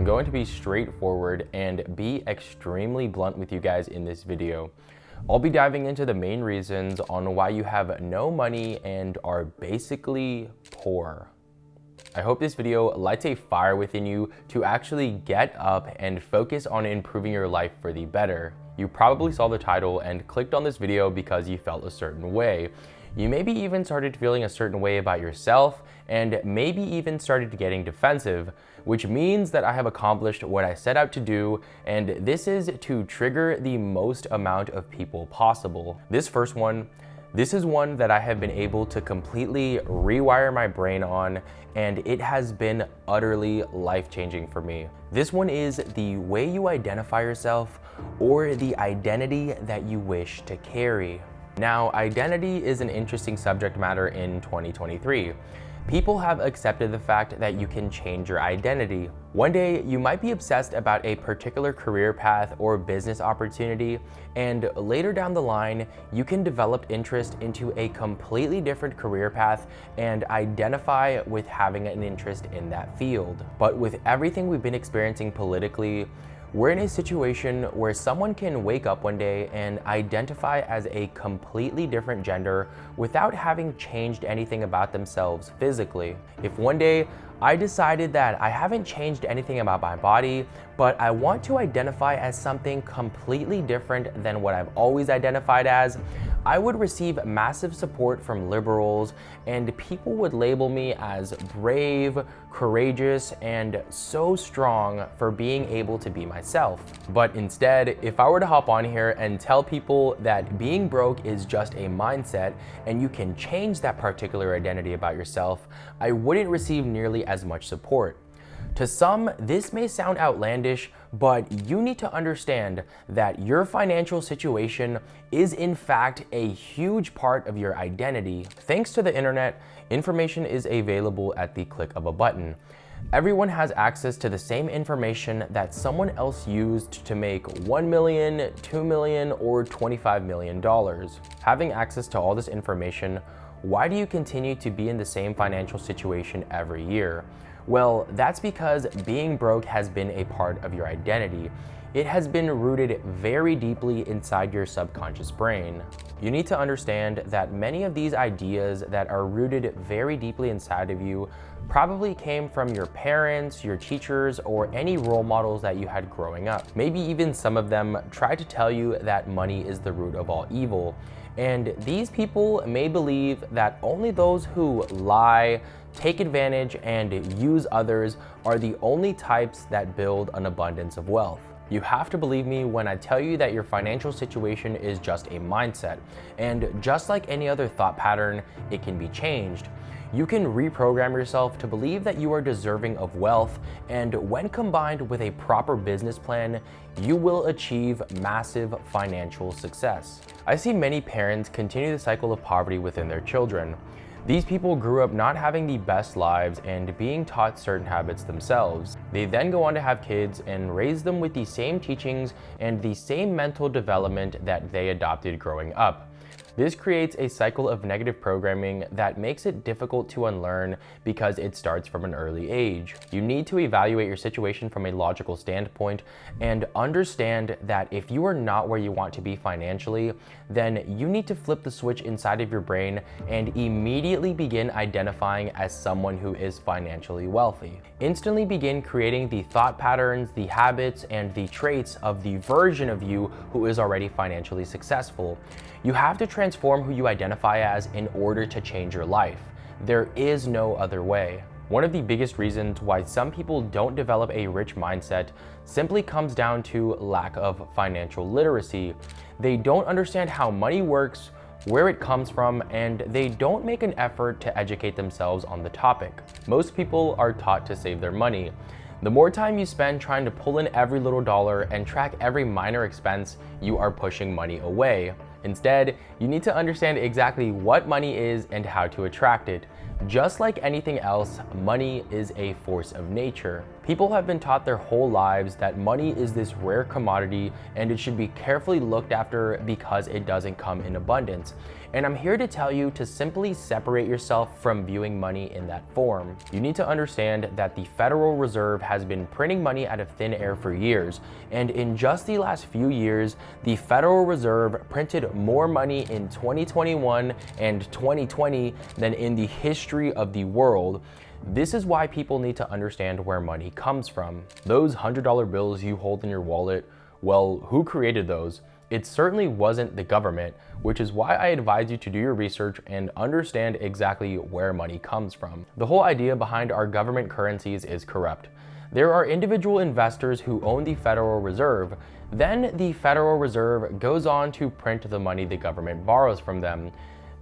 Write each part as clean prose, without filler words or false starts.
going to be straightforward and be extremely blunt with you guys in this video. I'll be diving into the main reasons on why you have no money and are basically poor. I hope this video lights a fire within you to actually get up and focus on improving your life for the better. You probably saw the title and clicked on this video because you felt a certain way. You maybe even started feeling a certain way about yourself and maybe even started getting defensive, which means that I have accomplished what I set out to do, and this is to trigger the most amount of people possible. This is one that I have been able to completely rewire my brain on, and it has been utterly life-changing for me. This one is the way you identify yourself, or the identity that you wish to carry. Now, identity is an interesting subject matter in 2023. People have accepted the fact that you can change your identity. One day, you might be obsessed about a particular career path or business opportunity, and later down the line, you can develop interest into a completely different career path and identify with having an interest in that field. But with everything we've been experiencing politically, we're in a situation where someone can wake up one day and identify as a completely different gender without having changed anything about themselves physically. If one day I decided that I haven't changed anything about my body, but I want to identify as something completely different than what I've always identified as, I would receive massive support from liberals, and people would label me as brave, courageous, and so strong for being able to be myself. But instead, if I were to hop on here and tell people that being broke is just a mindset and you can change that particular identity about yourself, I wouldn't receive nearly as much support. To some, this may sound outlandish, but you need to understand that your financial situation is in fact a huge part of your identity. Thanks to the internet, information is available at the click of a button. Everyone has access to the same information that someone else used to make $1 million, $2 million, or $25 million. Having access to all this information, why do you continue to be in the same financial situation every year? Well, that's because being broke has been a part of your identity. It has been rooted very deeply inside your subconscious brain. You need to understand that many of these ideas that are rooted very deeply inside of you probably came from your parents, your teachers, or any role models that you had growing up. Maybe even some of them tried to tell you that money is the root of all evil. And these people may believe that only those who lie, take advantage, and use others are the only types that build an abundance of wealth. You have to believe me when I tell you that your financial situation is just a mindset, and just like any other thought pattern, it can be changed. You can reprogram yourself to believe that you are deserving of wealth, and when combined with a proper business plan, you will achieve massive financial success. I see many parents continue the cycle of poverty within their children. These people grew up not having the best lives and being taught certain habits themselves. They then go on to have kids and raise them with the same teachings and the same mental development that they adopted growing up. This creates a cycle of negative programming that makes it difficult to unlearn because it starts from an early age. You need to evaluate your situation from a logical standpoint and understand that if you are not where you want to be financially, then you need to flip the switch inside of your brain and immediately begin identifying as someone who is financially wealthy. Instantly begin creating the thought patterns, the habits, and the traits of the version of you who is already financially successful. You have to transform who you identify as in order to change your life. There is no other way. One of the biggest reasons why some people don't develop a rich mindset simply comes down to lack of financial literacy. They don't understand how money works, where it comes from, and they don't make an effort to educate themselves on the topic. Most people are taught to save their money. The more time you spend trying to pull in every little dollar and track every minor expense, you are pushing money away. Instead, you need to understand exactly what money is and how to attract it. Just like anything else, money is a force of nature. People have been taught their whole lives that money is this rare commodity and it should be carefully looked after because it doesn't come in abundance. And I'm here to tell you to simply separate yourself from viewing money in that form. You need to understand that the Federal Reserve has been printing money out of thin air for years, and in just the last few years, the Federal Reserve printed more money in 2021 and 2020 than in the history of the world. This is why people need to understand where money comes from. Those $100 bills you hold in your wallet, well, who created those? It certainly wasn't the government, which is why I advise you to do your research and understand exactly where money comes from. The whole idea behind our government currencies is corrupt. There are individual investors who own the Federal Reserve. Then the Federal Reserve goes on to print the money the government borrows from them.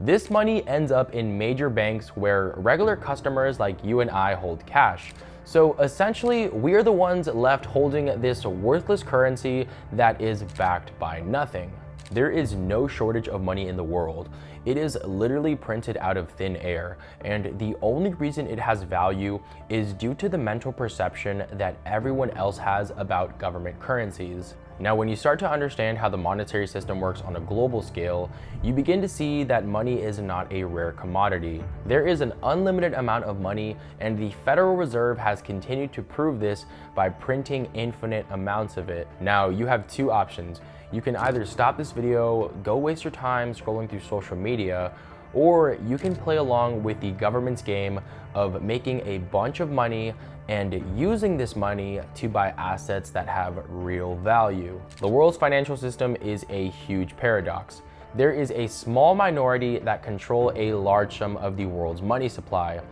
This money ends up in major banks where regular customers like you and I hold cash. So essentially, we are the ones left holding this worthless currency that is backed by nothing. There is no shortage of money in the world. It is literally printed out of thin air, and the only reason it has value is due to the mental perception that everyone else has about government currencies. Now, when you start to understand how the monetary system works on a global scale, you begin to see that money is not a rare commodity. There is an unlimited amount of money, and the Federal Reserve has continued to prove this by printing infinite amounts of it. Now, you have two options. You can either stop this video, go waste your time scrolling through social media, or you can play along with the government's game of making a bunch of money and using this money to buy assets that have real value. The world's financial system is a huge paradox. There is a small minority that control a large sum of the world's money supply.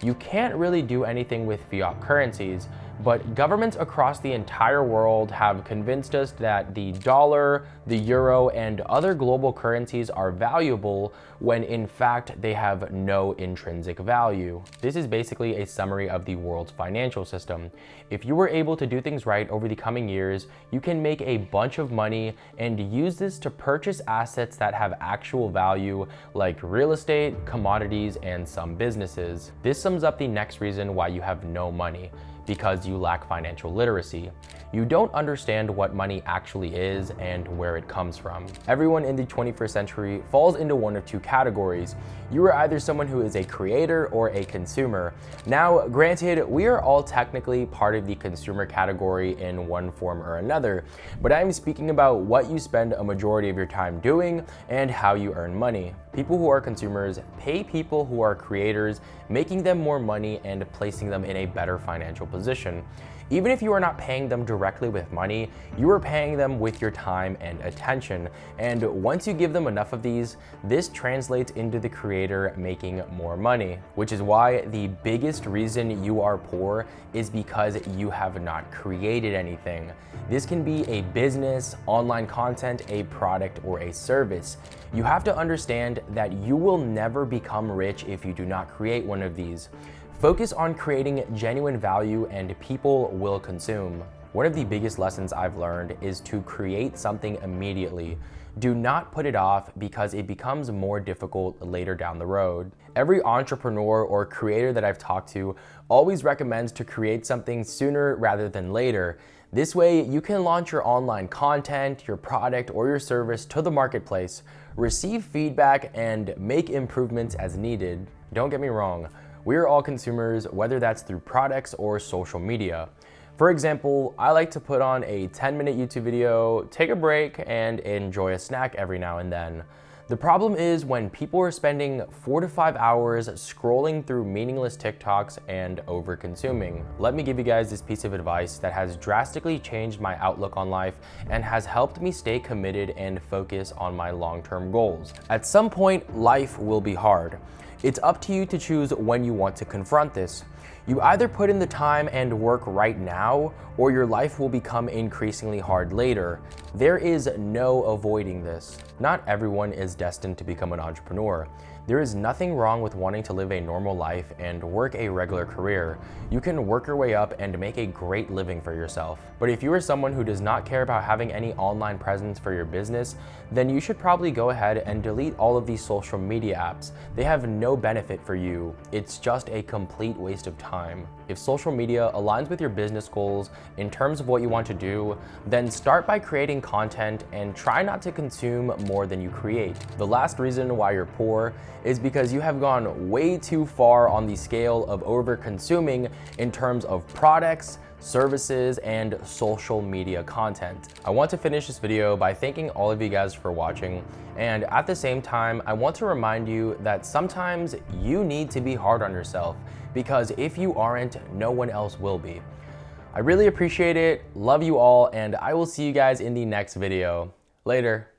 You can't really do anything with fiat currencies, but governments across the entire world have convinced us that the dollar, the euro, and other global currencies are valuable when in fact they have no intrinsic value. This is basically a summary of the world's financial system. If you were able to do things right over the coming years, you can make a bunch of money and use this to purchase assets that have actual value, like real estate, commodities, and some businesses. This sums up the next reason why you have no money. Because you lack financial literacy. You don't understand what money actually is and where it comes from. Everyone in the 21st century falls into one of two categories. You are either someone who is a creator or a consumer. Now, granted, we are all technically part of the consumer category in one form or another, but I'm speaking about what you spend a majority of your time doing and how you earn money. People who are consumers pay people who are creators, making them more money and placing them in a better financial position. Even if you are not paying them directly with money, you are paying them with your time and attention. And once you give them enough of these, this translates into the creator making more money, which is why the biggest reason you are poor is because you have not created anything. This can be a business, online content, a product, or a service. You have to understand that you will never become rich if you do not create one of these. Focus on creating genuine value and people will consume. One of the biggest lessons I've learned is to create something immediately. Do not put it off because it becomes more difficult later down the road. Every entrepreneur or creator that I've talked to always recommends to create something sooner rather than later. This way, you can launch your online content, your product, or your service to the marketplace, receive feedback, and make improvements as needed. Don't get me wrong. We are all consumers, whether that's through products or social media. For example, I like to put on a 10-minute YouTube video, take a break, and enjoy a snack every now and then. The problem is when people are spending 4 to 5 hours scrolling through meaningless TikToks and over-consuming. Let me give you guys this piece of advice that has drastically changed my outlook on life and has helped me stay committed and focus on my long-term goals. At some point, life will be hard. It's up to you to choose when you want to confront this. You either put in the time and work right now, or your life will become increasingly hard later. There is no avoiding this. Not everyone is destined to become an entrepreneur. There is nothing wrong with wanting to live a normal life and work a regular career. You can work your way up and make a great living for yourself. But if you are someone who does not care about having any online presence for your business, then you should probably go ahead and delete all of these social media apps. They have no benefit for you. It's just a complete waste of time. If social media aligns with your business goals in terms of what you want to do, then start by creating content and try not to consume more than you create. The last reason why you're poor is because you have gone way too far on the scale of over-consuming in terms of products, services, and social media content. I want to finish this video by thanking all of you guys for watching, and at the same time, I want to remind you that sometimes you need to be hard on yourself, because if you aren't, no one else will be. I really appreciate it, love you all, and I will see you guys in the next video. Later.